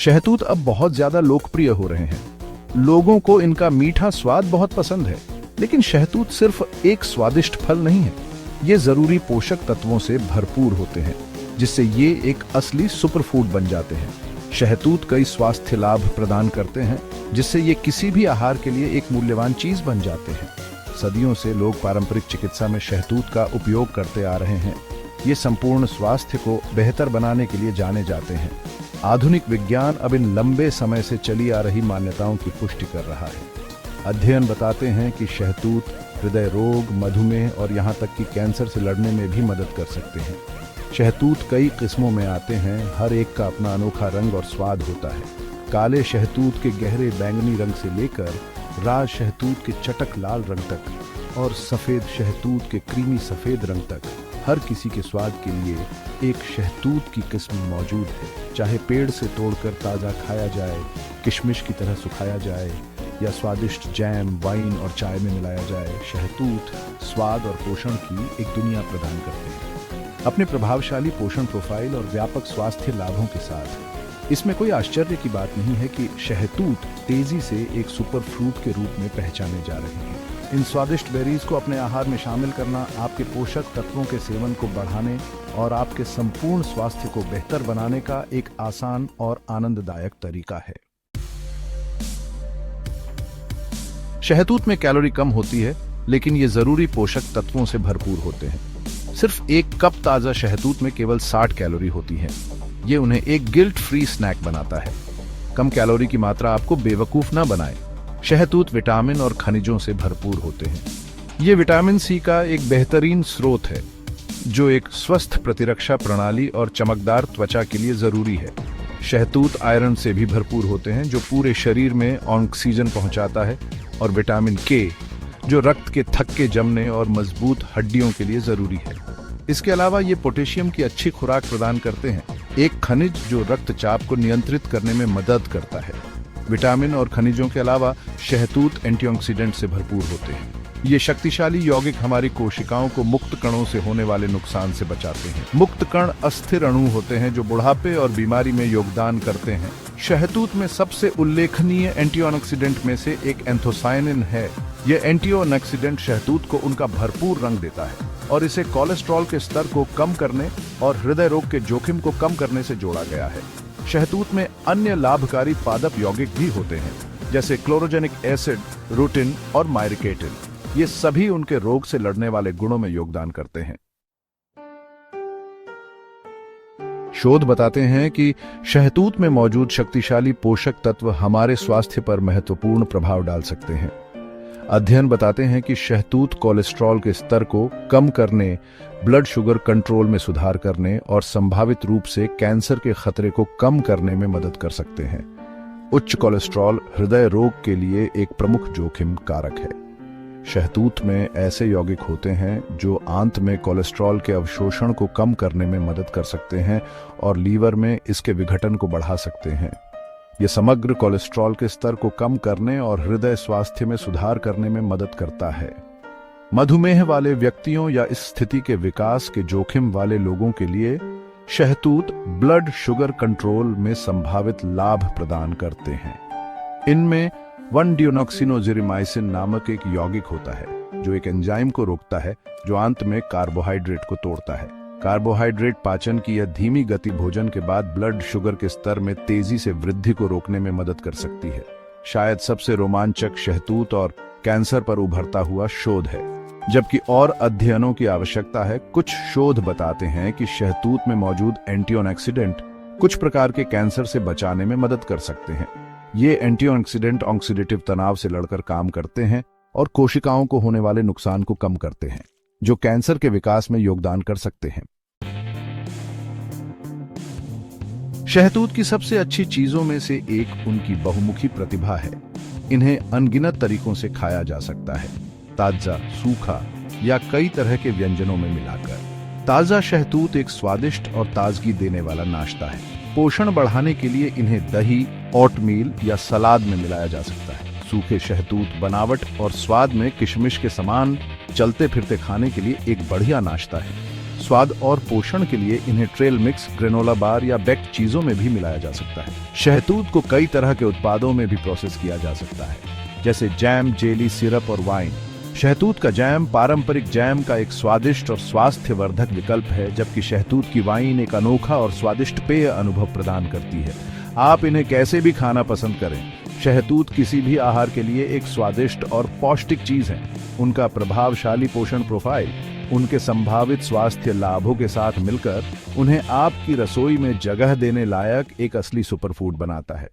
शहतूत अब बहुत ज्यादा लोकप्रिय हो रहे हैं। लोगों को इनका मीठा स्वाद बहुत पसंद है, लेकिन शहतूत सिर्फ एक स्वादिष्ट फल नहीं है। ये जरूरी पोषक तत्वों से भरपूर होते हैं, जिससे ये एक असली सुपरफूड बन जाते हैं। शहतूत कई स्वास्थ्य लाभ प्रदान करते हैं, जिससे ये किसी भी आहार के लिए एक मूल्यवान चीज बन जाते हैं। सदियों से लोग पारंपरिक चिकित्सा में शहतूत का उपयोग करते आ रहे हैं। ये संपूर्ण स्वास्थ्य को बेहतर बनाने के लिए जाने जाते हैं। आधुनिक विज्ञान अब इन लंबे समय से चली आ रही मान्यताओं की पुष्टि कर रहा है। अध्ययन बताते हैं कि शहतूत हृदय रोग, मधुमेह और यहाँ तक कि कैंसर से लड़ने में भी मदद कर सकते हैं। शहतूत कई किस्मों में आते हैं, हर एक का अपना अनोखा रंग और स्वाद होता है। काले शहतूत के गहरे बैंगनी रंग से लेकर राज शहतूत के चटक लाल रंग तक और सफेद शहतूत के क्रीमी सफेद रंग तक, हर किसी के स्वाद के लिए एक शहतूत की किस्म मौजूद है। चाहे पेड़ से तोड़कर ताज़ा खाया जाए, किशमिश की तरह सुखाया जाए या स्वादिष्ट जैम, वाइन और चाय में मिलाया जाए, शहतूत स्वाद और पोषण की एक दुनिया प्रदान करते हैं। अपने प्रभावशाली पोषण प्रोफाइल और व्यापक स्वास्थ्य लाभों के साथ इसमें कोई आश्चर्य की बात नहीं है कि शहतूत तेजी से एक सुपर फ्रूट के रूप में पहचाने जा रहे हैं। इन स्वादिष्ट बेरीज को अपने आहार में शामिल करना आपके पोषक तत्वों के सेवन को बढ़ाने और आपके संपूर्ण स्वास्थ्य को बेहतर बनाने का एक आसान और आनंददायक तरीका है। शहतूत में कैलोरी कम होती है, लेकिन ये जरूरी पोषक तत्वों से भरपूर होते हैं। सिर्फ एक कप ताजा शहतूत में केवल 60 कैलोरी होती है। ये उन्हें एक गिल्ट फ्री स्नैक बनाता है। कम कैलोरी की मात्रा आपको बेवकूफ ना बनाए। शहतूत विटामिन और खनिजों से भरपूर होते हैं। ये विटामिन सी का एक बेहतरीन स्रोत है, जो एक स्वस्थ प्रतिरक्षा प्रणाली और चमकदार त्वचा के लिए जरूरी है। शहतूत आयरन से भी भरपूर होते हैं, जो पूरे शरीर में ऑक्सीजन पहुंचाता है, और विटामिन के, जो रक्त के थक्के जमने और मजबूत हड्डियों के लिए जरूरी है। इसके अलावा ये पोटेशियम की अच्छी खुराक प्रदान करते हैं, एक खनिज जो रक्तचाप को नियंत्रित करने में मदद करता है। विटामिन और खनिजों के अलावा शहतूत एंटीऑक्सीडेंट से भरपूर होते हैं। ये शक्तिशाली यौगिक हमारी कोशिकाओं को मुक्त कणों से होने वाले नुकसान से बचाते हैं। मुक्त कण अस्थिर अणु होते हैं, जो बुढ़ापे और बीमारी में योगदान करते हैं। शहतूत में सबसे उल्लेखनीय एंटीऑक्सीडेंट में से एक एंथोसायनिन है। यह एंटीऑक्सीडेंट शहतूत को उनका भरपूर रंग देता है और इसे कोलेस्ट्रॉल के स्तर को कम करने और हृदय रोग के जोखिम को कम करने से जोड़ा गया है। शहतूत में अन्य लाभकारी पादप यौगिक भी होते हैं, जैसे क्लोरोजेनिक एसिड, रूटिन और मायरिकेटिन। ये सभी उनके रोग से लड़ने वाले गुणों में योगदान करते हैं। शोध बताते हैं कि शहतूत में मौजूद शक्तिशाली पोषक तत्व हमारे स्वास्थ्य पर महत्वपूर्ण प्रभाव डाल सकते हैं। अध्ययन बताते हैं कि शहतूत कोलेस्ट्रॉल के स्तर को कम करने, ब्लड शुगर कंट्रोल में सुधार करने और संभावित रूप से कैंसर के खतरे को कम करने में मदद कर सकते हैं। उच्च कोलेस्ट्रॉल हृदय रोग के लिए एक प्रमुख जोखिम कारक है। शहतूत में ऐसे यौगिक होते हैं जो आंत में कोलेस्ट्रॉल के अवशोषण को कम करने में मदद कर सकते हैं और लीवर में इसके विघटन को बढ़ा सकते हैं। ये समग्र कोलेस्ट्रॉल के स्तर को कम करने और हृदय स्वास्थ्य में सुधार करने में मदद करता है। मधुमेह वाले व्यक्तियों या इस स्थिति के विकास के जोखिम वाले लोगों के लिए शहतूत ब्लड शुगर कंट्रोल में संभावित लाभ प्रदान करते हैं। इनमें 1-डियोक्सिनोजेरिमाइसिन नामक एक यौगिक होता है, जो एक एंजाइम को रोकता है, जो आंत में कार्बोहाइड्रेट को तोड़ता है। कार्बोहाइड्रेट पाचन की यह धीमी गति भोजन के बाद ब्लड शुगर के स्तर में तेजी से वृद्धि को रोकने में मदद कर सकती है। शायद सबसे रोमांचक शहतूत और कैंसर पर उभरता हुआ शोध है, जबकि और अध्ययनों की आवश्यकता है। कुछ शोध बताते हैं कि शहतूत में मौजूद एंटीऑक्सीडेंट कुछ प्रकार के कैंसर से बचाने में मदद कर सकते हैं। ये एंटीऑक्सीडेंट ऑक्सीडेटिव तनाव से लड़कर काम करते हैं और कोशिकाओं को होने वाले नुकसान को कम करते हैं, जो कैंसर के विकास में योगदान कर सकते हैं। शहतूत की सबसे अच्छी चीजों में से एक उनकी बहुमुखी प्रतिभा है। इन्हें अनगिनत तरीकों से खाया जा सकता है, ताजा, सूखा या कई तरह के व्यंजनों में मिलाकर। ताजा शहतूत एक स्वादिष्ट और ताजगी देने वाला नाश्ता है। पोषण बढ़ाने के लिए इन्हें दही, ओटमील या सलाद में मिलाया जा सकता है। सूखे शहतूत बनावट और स्वाद में किशमिश के समान चलते फिरते खाने के लिए एक बढ़िया नाश्ता है। स्वाद और पोषण के लिए इन्हें ट्रेल मिक्स, ग्रेनोला बार या बेक्ड चीजों में भी मिलाया जा सकता है। शहतूत को कई तरह के उत्पादों में भी प्रोसेस किया जा सकता है, जैसे जैम, जेली, सिरप और वाइन। शहतूत का जैम पारंपरिक जैम का एक स्वादिष्ट और स्वास्थ्यवर्धक विकल्प है, जबकि शहतूत की वाइन एक अनोखा और स्वादिष्ट पेय अनुभव प्रदान करती है। आप इन्हें कैसे भी खाना पसंद करें, शहतूत किसी भी आहार के लिए एक स्वादिष्ट और पौष्टिक चीज है। उनका प्रभावशाली पोषण प्रोफाइल उनके संभावित स्वास्थ्य लाभों के साथ मिलकर उन्हें आपकी रसोई में जगह देने लायक एक असली सुपरफूड बनाता है।